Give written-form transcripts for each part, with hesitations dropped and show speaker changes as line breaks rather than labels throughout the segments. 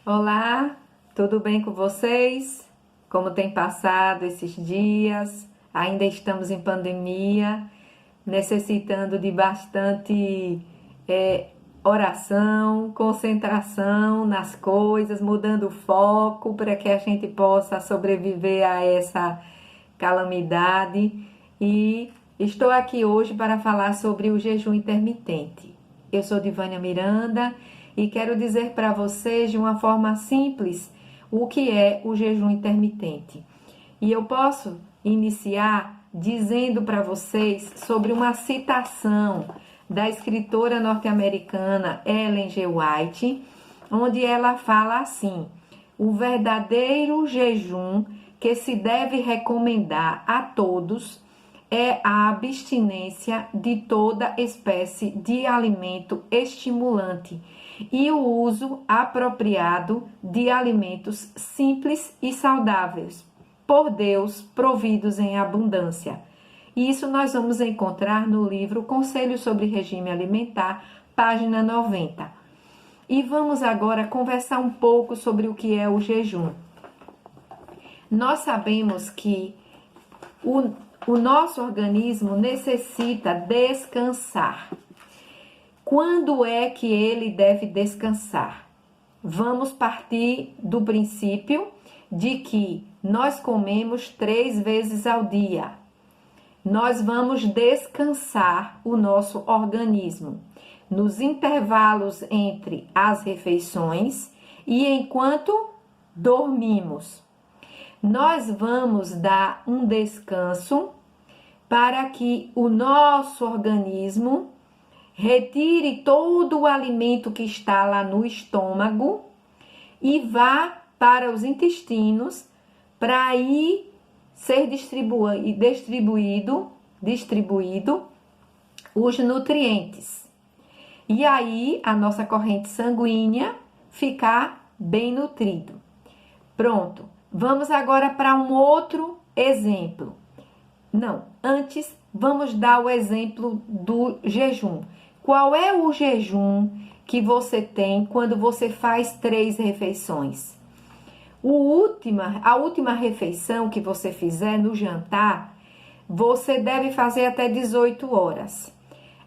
Olá, tudo bem com vocês? Como tem passado esses dias? Ainda estamos em pandemia, necessitando de bastante oração, concentração nas coisas, mudando o foco para que a gente possa sobreviver a essa calamidade. E estou aqui hoje para falar sobre o jejum intermitente. Eu sou Divânia Miranda e quero dizer para vocês de uma forma simples o que é o jejum intermitente. E eu posso iniciar dizendo para vocês sobre uma citação da escritora norte-americana Ellen G. White, onde ela fala assim: o verdadeiro jejum que se deve recomendar a todos é a abstinência de toda espécie de alimento estimulante e o uso apropriado de alimentos simples e saudáveis, por Deus providos em abundância. Isso nós vamos encontrar no livro Conselhos sobre Regime Alimentar, página 90. E vamos agora conversar um pouco sobre o que é o jejum. Nós sabemos que o nosso organismo necessita descansar. Quando é que ele deve descansar? Vamos partir do princípio de que nós comemos 3 vezes ao dia. Nós vamos descansar o nosso organismo nos intervalos entre as refeições e enquanto dormimos. Nós vamos dar um descanso para que o nosso organismo retire todo o alimento que está lá no estômago e vá para os intestinos para aí ser distribuído os nutrientes. E aí a nossa corrente sanguínea ficar bem nutrido. Pronto. Vamos agora para um outro exemplo. Não, antes vamos dar o exemplo do jejum. Qual é o jejum que você tem quando você faz 3 refeições? A última refeição que você fizer no jantar, você deve fazer até 18 horas.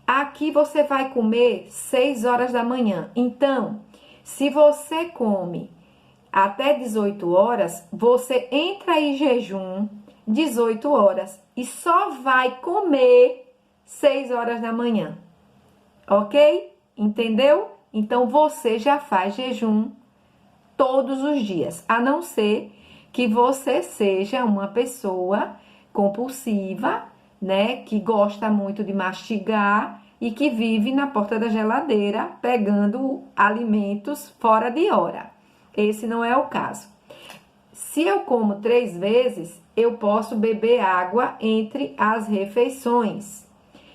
Aqui você vai comer 6 horas da manhã. Então, se você come até 18 horas, você entra em jejum 18 horas e só vai comer 6 horas da manhã. Ok? Entendeu? Então, você já faz jejum todos os dias, a não ser que você seja uma pessoa compulsiva, né? Que gosta muito de mastigar e que vive na porta da geladeira pegando alimentos fora de hora. Esse não é o caso. Se eu como 3 vezes, eu posso beber água entre as refeições.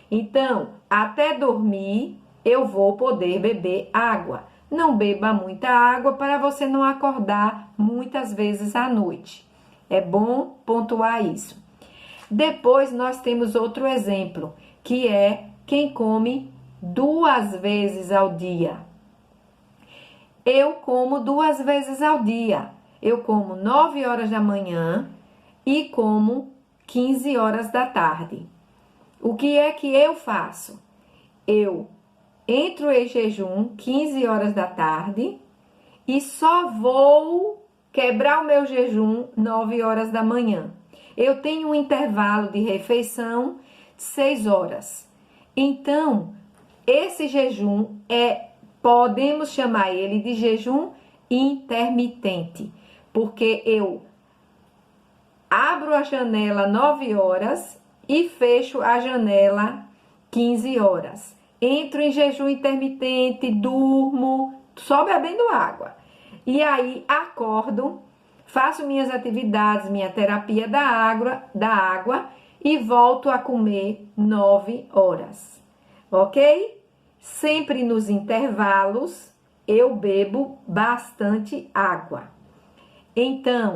Então, até dormir, eu vou poder beber água. Não beba muita água para você não acordar muitas vezes à noite. É bom pontuar isso. Depois, nós temos outro exemplo, que é quem come 2 vezes ao dia. Eu como 2 vezes ao dia. Eu como 9 horas da manhã e como 15 horas da tarde. O que é que eu faço? Eu entro em jejum 15 horas da tarde e só vou quebrar o meu jejum 9 horas da manhã. Eu tenho um intervalo de refeição de 6 horas. Então, esse jejum podemos chamar ele de jejum intermitente, porque eu abro a janela 9 horas e fecho a janela 15 horas. Entro em jejum intermitente, durmo, só bebendo água. E aí acordo, faço minhas atividades, minha terapia da água e volto a comer 9 horas. Ok? Sempre nos intervalos eu bebo bastante água. Então,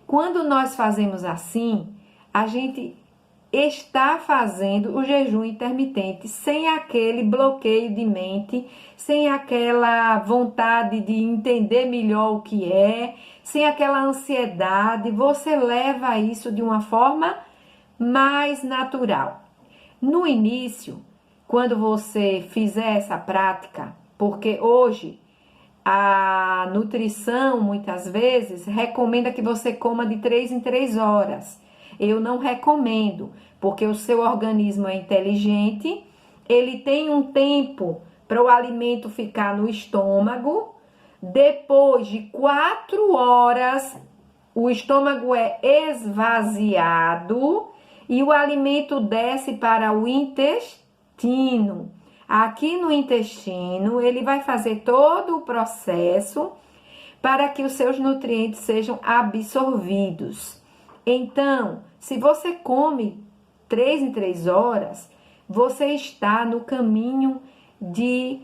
quando nós fazemos assim, a gente está fazendo o jejum intermitente sem aquele bloqueio de mente, sem aquela vontade de entender melhor o que é, sem aquela ansiedade. Você leva isso de uma forma mais natural. No início, quando você fizer essa prática, porque hoje a nutrição muitas vezes recomenda que você coma de 3 em 3 horas. Eu não recomendo, porque o seu organismo é inteligente, ele tem um tempo para o alimento ficar no estômago. Depois de 4 horas, o estômago é esvaziado e o alimento desce para o intestino. Aqui no intestino, ele vai fazer todo o processo para que os seus nutrientes sejam absorvidos. Então, se você come 3 em 3 horas, você está no caminho de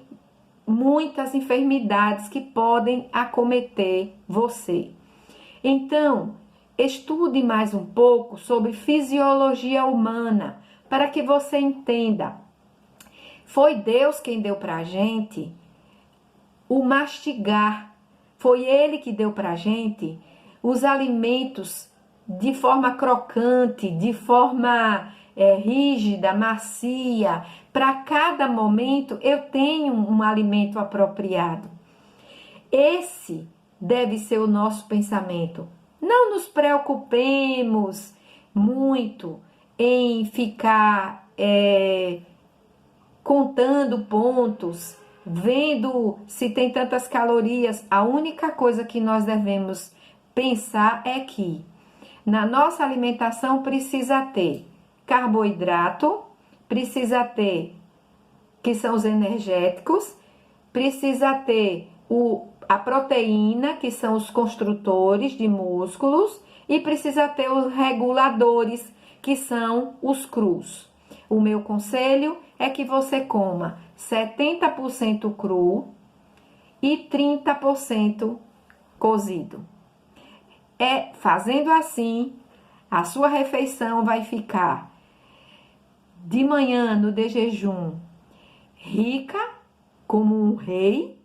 muitas enfermidades que podem acometer você. Então, estude mais um pouco sobre fisiologia humana para que você entenda. Foi Deus quem deu para a gente o mastigar. Foi Ele que deu para a gente os alimentos de forma crocante, de forma rígida, macia. Para cada momento eu tenho um alimento apropriado. Esse deve ser o nosso pensamento. Não nos preocupemos muito em ficar contando pontos, vendo se tem tantas calorias. A única coisa que nós devemos pensar é que na nossa alimentação precisa ter carboidrato, precisa ter, que são os energéticos, precisa ter a proteína, que são os construtores de músculos, e precisa ter os reguladores, que são os crus. O meu conselho é que você coma 70% cru e 30% cozido. Fazendo assim, a sua refeição vai ficar de manhã no de jejum rica como um rei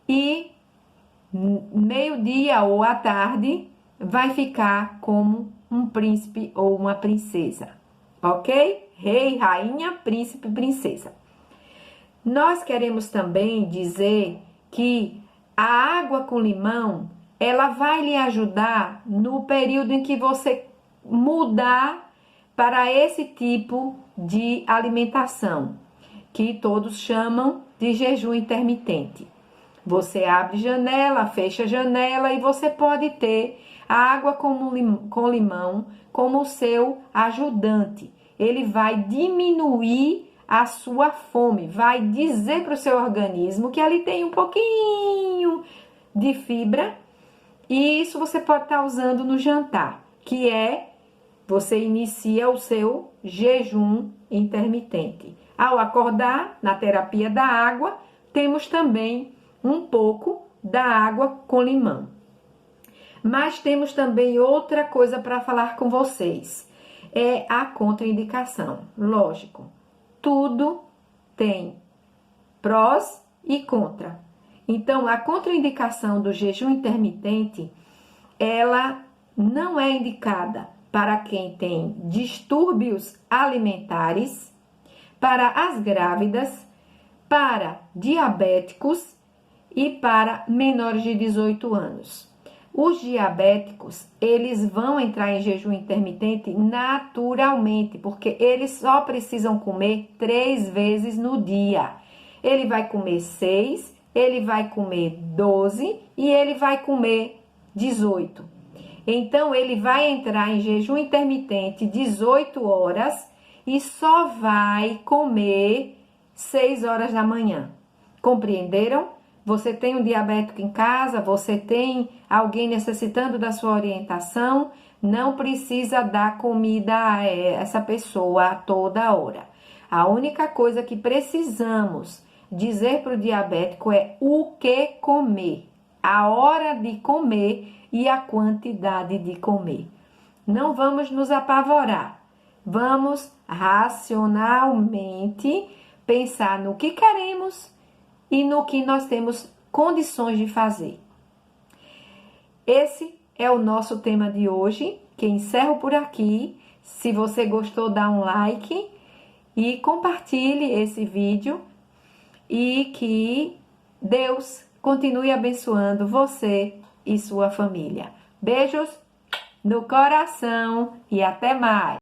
e meio-dia ou à tarde vai ficar como um príncipe ou uma princesa, ok? Rei, rainha, príncipe, princesa. Nós queremos também dizer que a água com limão, ela vai lhe ajudar no período em que você mudar para esse tipo de alimentação, que todos chamam de jejum intermitente. Você abre janela, fecha janela e você pode ter a água com limão como o seu ajudante. Ele vai diminuir a sua fome, vai dizer para o seu organismo que ali tem um pouquinho de fibra, e isso você pode estar usando no jantar, que você inicia o seu jejum intermitente. Ao acordar, na terapia da água, temos também um pouco da água com limão. Mas temos também outra coisa para falar com vocês. É a contraindicação. Lógico, tudo tem prós e contra. Então, a contraindicação do jejum intermitente, ela não é indicada para quem tem distúrbios alimentares, para as grávidas, para diabéticos e para menores de 18 anos. Os diabéticos, eles vão entrar em jejum intermitente naturalmente, porque eles só precisam comer 3 vezes no dia. Ele vai comer 6, ele vai comer 12 e ele vai comer 18. Então, ele vai entrar em jejum intermitente 18 horas e só vai comer 6 horas da manhã. Compreenderam? Você tem um diabético em casa, você tem alguém necessitando da sua orientação, não precisa dar comida a essa pessoa a toda hora. A única coisa que precisamos dizer para o diabético é o que comer, a hora de comer e a quantidade de comer. Não vamos nos apavorar. Vamos racionalmente pensar no que queremos e no que nós temos condições de fazer. Esse é o nosso tema de hoje, que encerro por aqui. Se você gostou, dá um like e compartilhe esse vídeo e que Deus continue abençoando você e sua família. Beijos no coração e até mais!